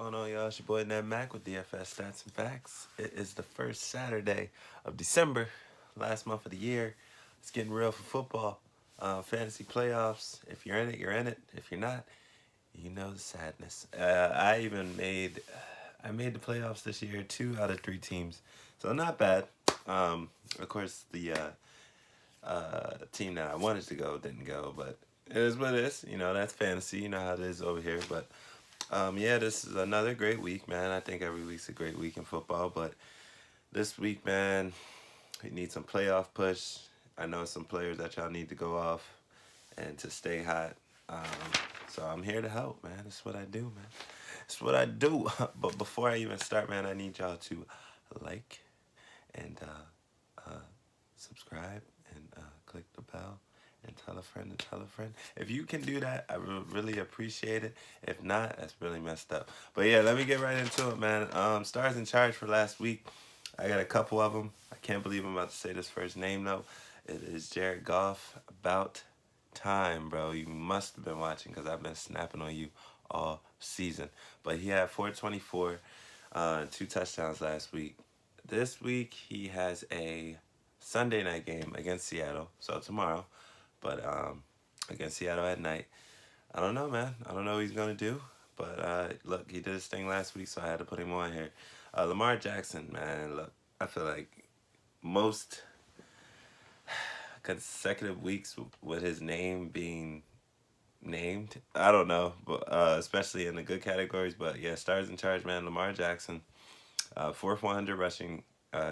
going on, y'all? It's your boy Ned Mac with DFS Stats and Facts. It is the first Saturday of December, last month of the year. It's getting real for football. Fantasy playoffs. If you're in it, you're in it. If you're not, you know the sadness. I made the playoffs this year, 2 out of 3 teams, so not bad. Of course, the team that I wanted to go didn't go, but it is what it is. You know, that's fantasy. You know how it is over here, but. Yeah, this is another great week, man. I think every week's a great week in football, but this week, man, we need some playoff push. I know some players that y'all need to go off and to stay hot. Um, so I'm here to help, man. That's what I do, man. That's what I do. But before I even start, man, I need y'all to like and subscribe and click the bell and tell a friend to tell a friend. If you can do that, I really appreciate it. If not, that's really messed up. But yeah, let me get right into it, man. Stars in charge for last week. I got a couple of them. I can't believe I'm about to say this first name though. It is Jared Goff. About time, bro. You must have been watching because I've been snapping on you all season. But he had 424, 2 touchdowns last week. This week he has a Sunday night game against Seattle, so tomorrow. But against Seattle at night. I don't know, man. I don't know what he's going to do. But look, he did his thing last week, so I had to put him on here. Lamar Jackson, man, look, I feel like most consecutive weeks with his name being named, I don't know, but especially in the good categories. But yeah, stars in charge, man. Lamar Jackson, fourth 100 rushing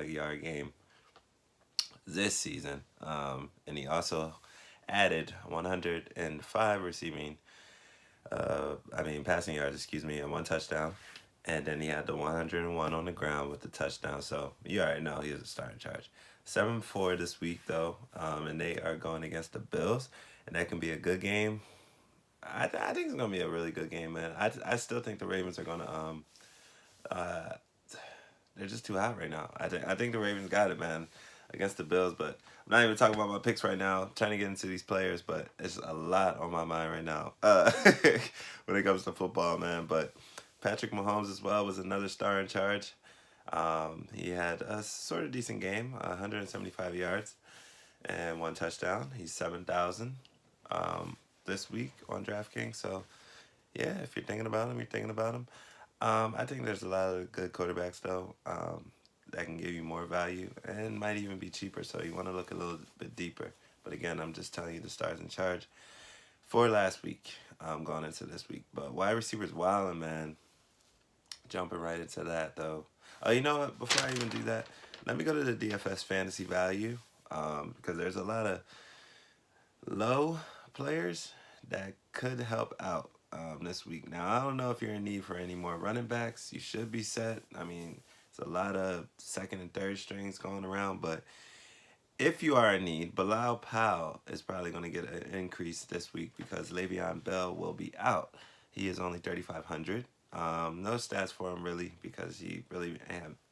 yard game this season. And he also added 105 receiving, passing yards, excuse me, and 1 touchdown. And then he had the 101 on the ground with the touchdown. So you already know he was a star in charge. 7-4 this week, though, and they are going against the Bills. And that can be a good game. I think it's going to be a really good game, man. I still think the Ravens are going to, they're just too hot right now. I think the Ravens got it, man, against the Bills. But I'm not even talking about my picks right now. I'm trying to get into these players, but it's a lot on my mind right now when it comes to football, man. But Patrick Mahomes as well was another star in charge. He had a sort of decent game, 175 yards and 1 touchdown. He's 7,000 this week on Draftkings. So yeah, if you're thinking about him, you're thinking about him. I think there's a lot of good quarterbacks though that can give you more value and might even be cheaper. So you want to look a little bit deeper. But again, I'm just telling you the stars in charge for last week. Going into this week, but wide receivers wilding, man. Jumping right into that though. You know what? Before I even do that, let me go to the DFS fantasy value because there's a lot of low players that could help out this week. Now, I don't know if you're in need for any more running backs. You should be set. I mean, it's a lot of second and third strings going around, but if you are in need, Bilal Powell is probably going to get an increase this week because Le'Veon Bell will be out. He is only 3,500. No stats for him really because he really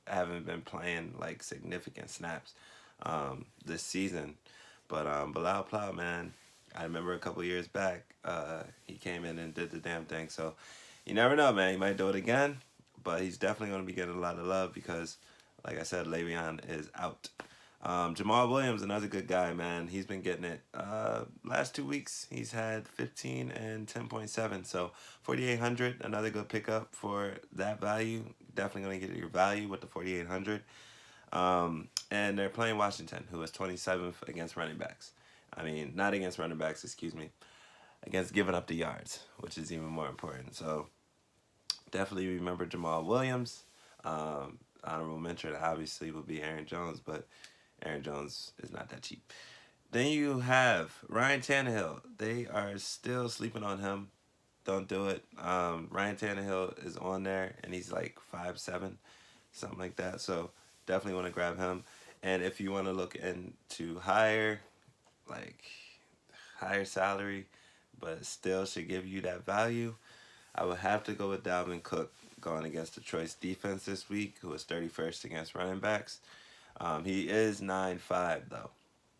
haven't been playing like significant snaps this season. But Bilal Powell, man, I remember a couple years back, he came in and did the damn thing. So you never know, man. He might do it again, but he's definitely going to be getting a lot of love because, like I said, Le'Veon is out. Jamar Williams, another good guy, man. He's been getting it. Last 2 weeks, he's had 15 and 10.7. So 4,800, another good pickup for that value. Definitely going to get your value with the 4,800. And they're playing Washington, who is 27th against running backs. I mean, not against running backs, excuse me. Against giving up the yards, which is even more important. So definitely remember Jamal Williams. Honorable mention obviously will be Aaron Jones, but Aaron Jones is not that cheap. Then you have Ryan Tannehill. They are still sleeping on him. Don't do it. Ryan Tannehill is on there, and he's like 5'7", something like that. So definitely want to grab him. And if you want to look into higher salary, but still should give you that value, I would have to go with Dalvin Cook going against Detroit's defense this week, who is 31st against running backs. He is 9'5", though.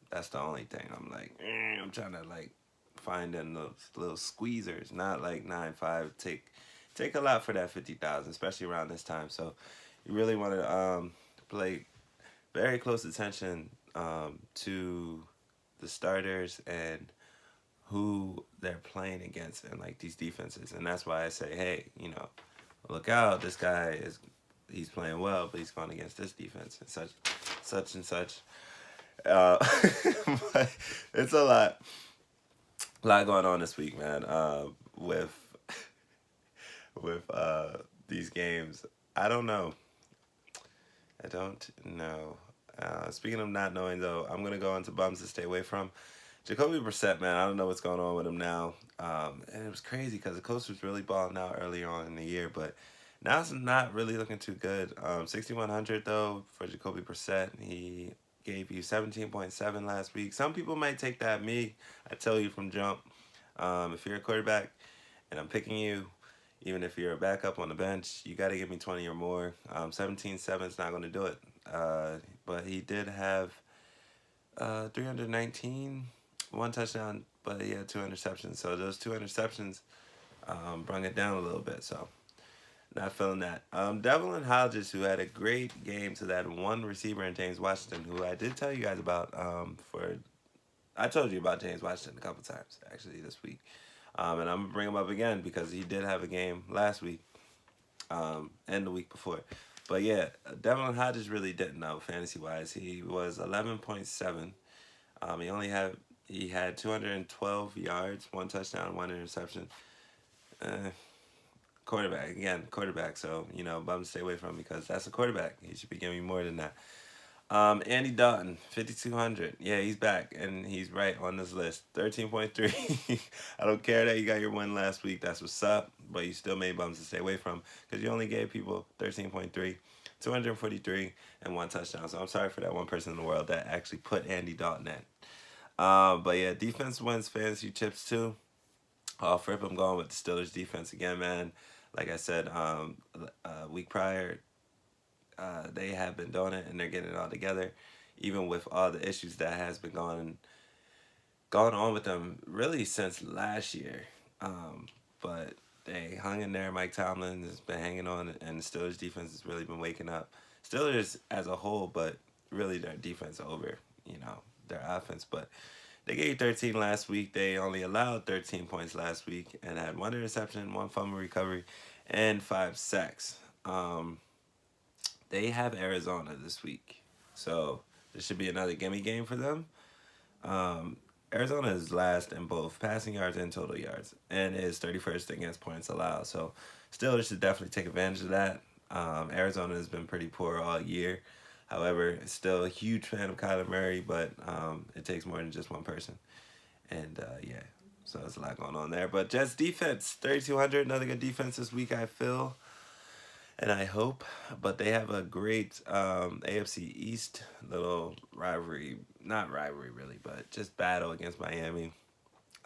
That's the only thing. I'm like, I'm trying to like find in those little squeezers, not like 9'5", take a lot for that 50,000, especially around this time. So you really want to play very close attention to the starters and who they're playing against and like these defenses. And that's why I say, hey, look out, this guy he's playing well, but he's going against this defense and such and such. But it's a lot going on this week, man. With these games, I don't know. I don't know. Speaking of not knowing, though, I'm gonna go into bums to stay away from. Jacoby Brissett, man, I don't know what's going on with him now. And it was crazy because the coach was really balling out earlier on in the year, but now it's not really looking too good. 6,100 though for Jacoby Brissett. He gave you 17.7 last week. Some people might take that. Me, I tell you from jump. If you're a quarterback and I'm picking you, even if you're a backup on the bench, you got to give me 20 or more. 17.7 is not going to do it. But he did have 319, one touchdown, but he had 2 interceptions. So those 2 interceptions brought it down a little bit. So not feeling that. Devlin Hodges, who had a great game to that one receiver in James Washington, who I did tell you guys about. I told you about James Washington a couple times actually this week. And I'm gonna bring him up again because he did have a game last week and the week before. But yeah, Devlin Hodges really didn't know fantasy wise. He was 11.7. He had 212 yards, 1 touchdown, 1 interception. Quarterback. So bum stay away from him because that's a quarterback. He should be giving you more than that. Andy Dalton, 5,200. Yeah, he's back, and he's right on this list. 13.3. I don't care that you got your win last week. That's what's up, but you still made bums to stay away from because you only gave people 13.3, 243, and 1 touchdown. So I'm sorry for that one person in the world that actually put Andy Dalton in. But yeah, defense wins fantasy chips too. Off rip, I'm going with the Steelers defense again, man. Like I said, week prior, they have been doing it and they're getting it all together, even with all the issues that has been going on with them really since last year. But they hung in there. Mike Tomlin has been hanging on, and the Steelers defense has really been waking up. Steelers as a whole, but really their defense over, their offense. But they gave 13 last week. They only allowed 13 points last week and had 1 interception, 1 fumble recovery, and 5 sacks. They have Arizona this week. So this should be another gimme game for them. Arizona is last in both passing yards and total yards and is 31st against points allowed. So Steelers should definitely take advantage of that. Arizona has been pretty poor all year. However, still a huge fan of Kyler Murray, but it takes more than just one person. And yeah, so there's a lot going on there. But Jets defense, 3,200, another good defense this week, I feel. And I hope, but they have a great AFC East little rivalry, not rivalry really, but just battle against Miami.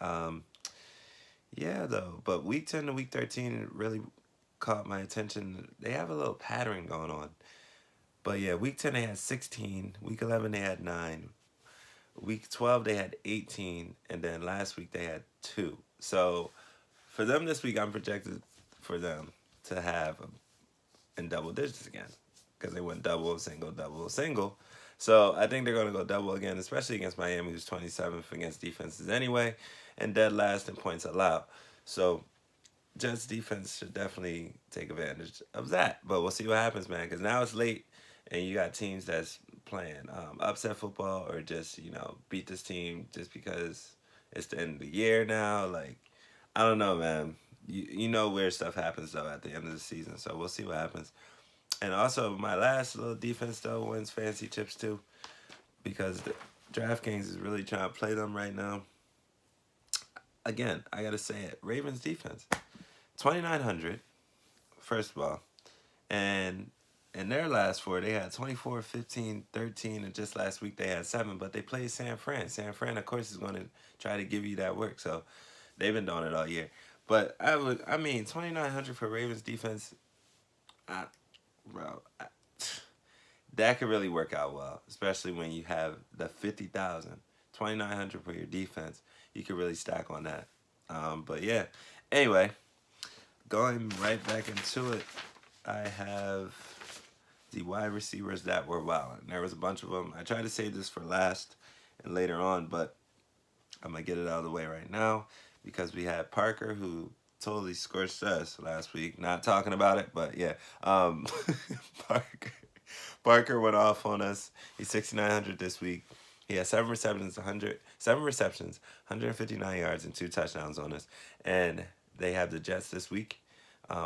Yeah, though, but week 10 to week 13 really caught my attention. They have a little pattern going on. But yeah, week 10 they had 16, week 11 they had 9, week 12 they had 18, and then last week they had 2. So for them this week, I'm projected for them to have in double digits again because they went double, single. So I think they're going to go double again, especially against Miami, who's 27th against defenses anyway, and dead last in points allowed. So Jets defense should definitely take advantage of that. But we'll see what happens, man, because now it's late and you got teams that's playing upset football or just, beat this team just because it's the end of the year now. Like, I don't know, man. You know weird stuff happens, though, at the end of the season. So we'll see what happens. And also, my last little defense, though, wins fancy chips, too. Because the Draftkings is really trying to play them right now. Again, I got to say it. Ravens defense. 2,900, first of all. And in their last 4, they had 24, 15, 13, and just last week they had 7. But they played San Fran. San Fran, of course, is going to try to give you that work. So they've been doing it all year. But 2,900 for Ravens defense, that could really work out well, especially when you have the 50,000, 2,900 for your defense. You could really stack on that. But yeah, anyway, going right back into it, I have the wide receivers that were wilding. There was a bunch of them. I tried to save this for last and later on, but I'm going to get it out of the way right now because we had Parker, who totally scorched us last week. Not talking about it, but yeah. Parker, Parker went off on us. He's 6,900 this week. He has 159 yards, and 2 touchdowns on us. And they have the Jets this week,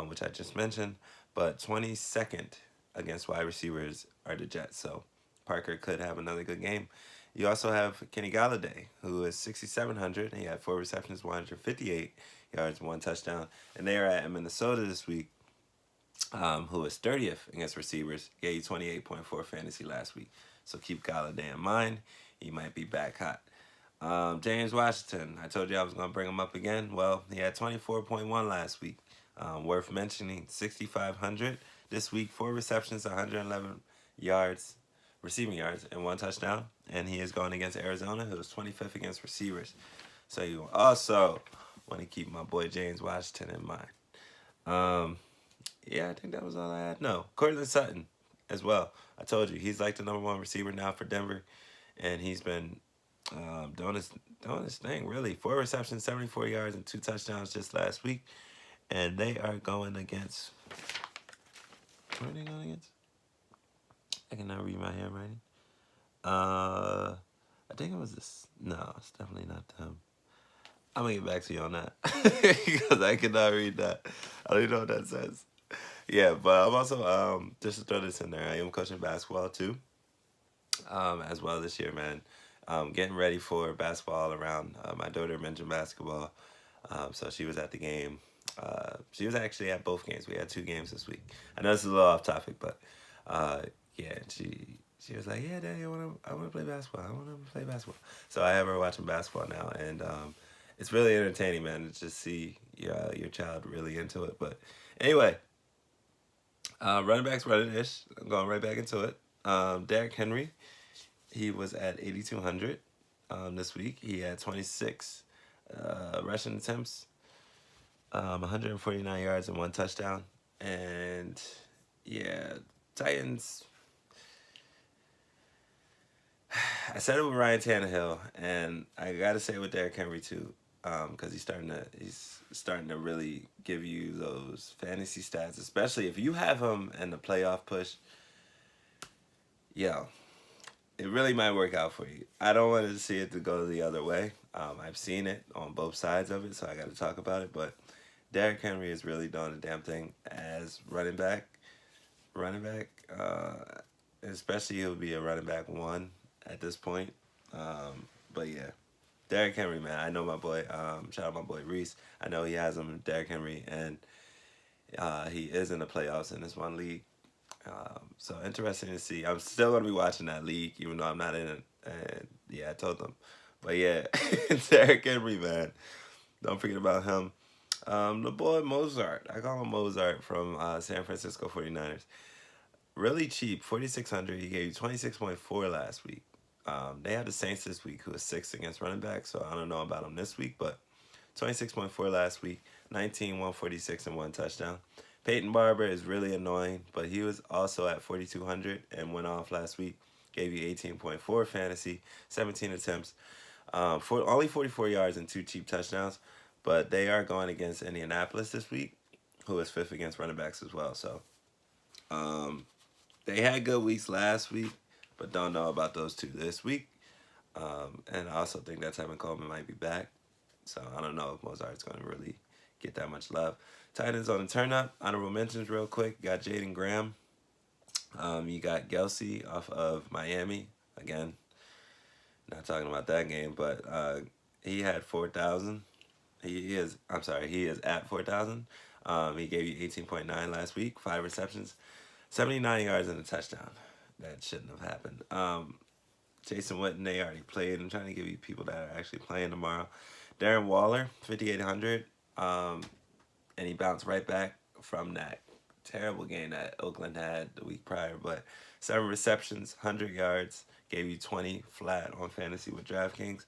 which I just mentioned. But 22nd against wide receivers are the Jets. So Parker could have another good game. You also have Kenny Galladay, who is 6,700. He had 4 receptions, 158 yards, 1 touchdown. And they are at Minnesota this week, who is 30th against receivers. Gave you 28.4 fantasy last week. So keep Galladay in mind. He might be back hot. James Washington, I told you I was going to bring him up again. Well, he had 24.1 last week. Worth mentioning, 6,500 this week, 4 receptions, 111 yards, receiving yards, and 1 touchdown. And he is going against Arizona, who is 25th against receivers. So you also want to keep my boy James Washington in mind. Yeah, I think that was all I had. No, Cortland Sutton as well. I told you, he's like the number 1 receiver now for Denver. And he's been doing his thing, really. 4 receptions, 74 yards, and 2 touchdowns just last week. And they are going against... What are they going against? I cannot read my handwriting. I think it was this. No, it's definitely not them. I'm going to get back to you on that. Because I cannot read that. I don't even know what that says. Yeah, but I'm also, just to throw this in there, I am coaching basketball too. As well this year, man. Getting ready for basketball around. My daughter mentioned basketball, so she was at the game. She was actually at both games. We had 2 games this week. I know this is a little off topic, but yeah, she was like, "Yeah, Daddy, I want to play basketball. I want to play basketball." So I have her watching basketball now, and it's really entertaining, man, to just see your child really into it. But anyway, running backs running-ish. I'm going right back into it. Derrick Henry. He was at 8,200 this week. He had 26 rushing attempts, 149 yards, and 1 touchdown. And yeah, Titans. I said it with Ryan Tannehill, and I gotta say it with Derrick Henry too, because he's starting to really give you those fantasy stats, especially if you have him in the playoff push. Yo, it really might work out for you. I don't want to see it to go the other way. I've seen it on both sides of it, so I got to talk about it. But Derrick Henry is really doing the damn thing as running back. Especially he'll be a running back 1 at this point. But yeah, Derrick Henry, man. I know my boy. Shout out my boy Reese. I know he has him, Derrick Henry, and he is in the playoffs in this one league. So interesting to see. I'm still gonna be watching that league, even though I'm not in it. And yeah, I told them. But yeah, Derrick Henry, man. Don't forget about him. The boy Mozart. I call him Mozart from San Francisco 49ers. Really cheap, 4,600. He gave you 26.4 last week. They had the Saints this week, who was 6th against running back. So I don't know about him this week, but 26.4 last week, 19, 146, and 1 touchdown. Peyton Barber is really annoying, but he was also at 4,200 and went off last week. Gave you 18.4 fantasy, 17 attempts, only 44 yards and 2 cheap touchdowns. But they are going against Indianapolis this week, who is 5th against running backs as well. So they had good weeks last week, but don't know about those 2 this week. And I also think that Tevin Coleman might be back. So I don't know if Mozart's going to really get that much love. Titans on the turn up. Honorable mentions real quick. You got Jaden Graham. You got Gelsey off of Miami. Again, not talking about that game, but he had 4,000. He is at 4,000. He gave you 18.9 last week, 5 receptions, 79 yards and a touchdown. That shouldn't have happened. Jason Witten, they already played. I'm trying to give you people that are actually playing tomorrow. Darren Waller, 5,800. And he bounced right back from that terrible game that Oakland had the week prior. But 7 receptions, 100 yards, gave you 20 flat on fantasy with Draftkings.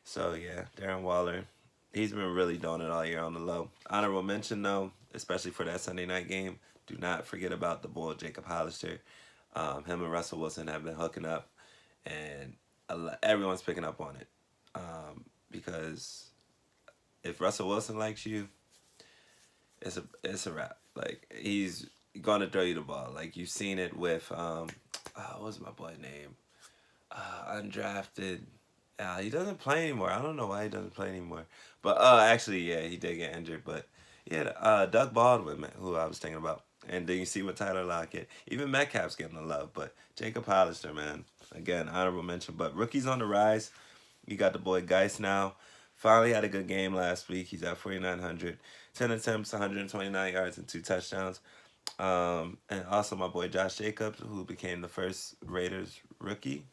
So, yeah, Darren Waller, he's been really doing it all year on the low. Honorable mention, though, especially for that Sunday night game. Do not forget about the boy Jacob Hollister. Him and Russell Wilson have been hooking up, and everyone's picking up on it. Because if Russell Wilson likes you, it's a wrap. Like, he's gonna throw you the ball. Like, you've seen it with what's my boy name? Undrafted. He doesn't play anymore. I don't know why he doesn't play anymore. But actually, yeah, he did get injured. But yeah, Doug Baldwin, man, who I was thinking about. And then you see what Tyler Lockett, even Metcalf's getting the love. But Jacob Hollister, man, again, honorable mention. But rookies on the rise. You got the boy Geis now. Finally had a good game last week. He's at 4,900, 10 attempts, 129 yards, and 2 touchdowns. And also my boy Josh Jacobs, who became the first Raiders rookie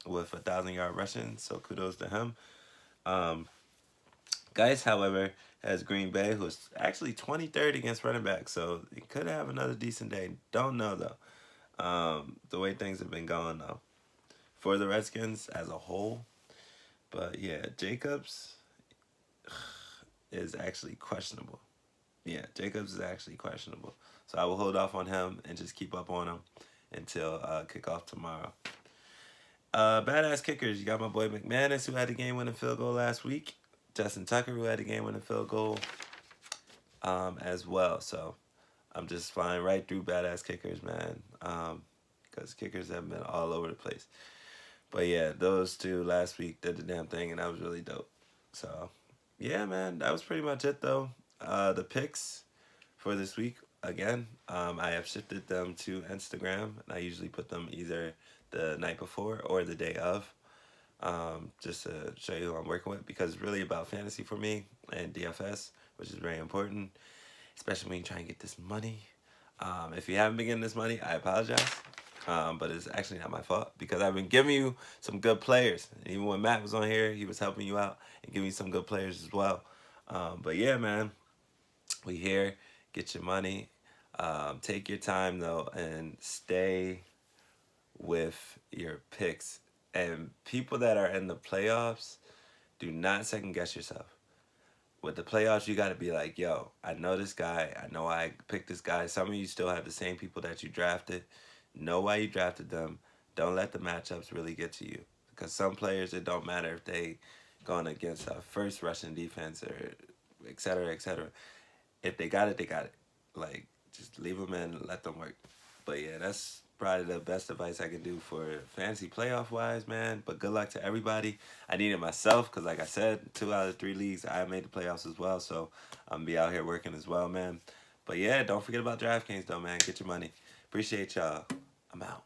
with 1,000-yard rushing. So kudos to him. Geis, however, has Green Bay, who's actually 23rd against running back. So he could have another decent day. Don't know, though. The way things have been going, though, for the Redskins as a whole. But yeah, Jacobs is actually questionable. Yeah, Jacobs is actually questionable. So I will hold off on him and just keep up on him until kickoff tomorrow. Badass kickers, you got my boy McManus, who had the game-winning field goal last week. Justin Tucker, who had the game-winning field goal as well. So I'm just flying right through badass kickers, man, because kickers have been all over the place. But yeah, those two last week did the damn thing, and that was really dope. So yeah, man, that was pretty much it, though. The picks for this week, again, I have shifted them to Instagram, and I usually put them either the night before or the day of, just to show you who I'm working with, because it's really about fantasy for me and DFS, which is very important, especially when you try and get this money. If you haven't been getting this money, I apologize. But it's actually not my fault, because I've been giving you some good players. Even when Matt was on here, he was helping you out and giving you some good players as well. But yeah, man, we here. Get your money. Take your time, though, and stay with your picks. And people that are in the playoffs, do not second guess yourself. With the playoffs, you got to be like, yo, I know this guy. I know I picked this guy. Some of you still have the same people that you drafted. Know why you drafted them. Don't let the matchups really get to you. Because some players, it don't matter if they going against a first Russian defense or et cetera, et cetera. If they got it, they got it. Like, just leave them and let them work. But yeah, that's probably the best advice I can do for fantasy playoff wise, man. But good luck to everybody. I need it myself because, like I said, 2 out of 3 leagues, I made the playoffs as well. So I'm going to be out here working as well, man. But yeah, don't forget about Draftkings, though, man. Get your money. Appreciate y'all. I'm out.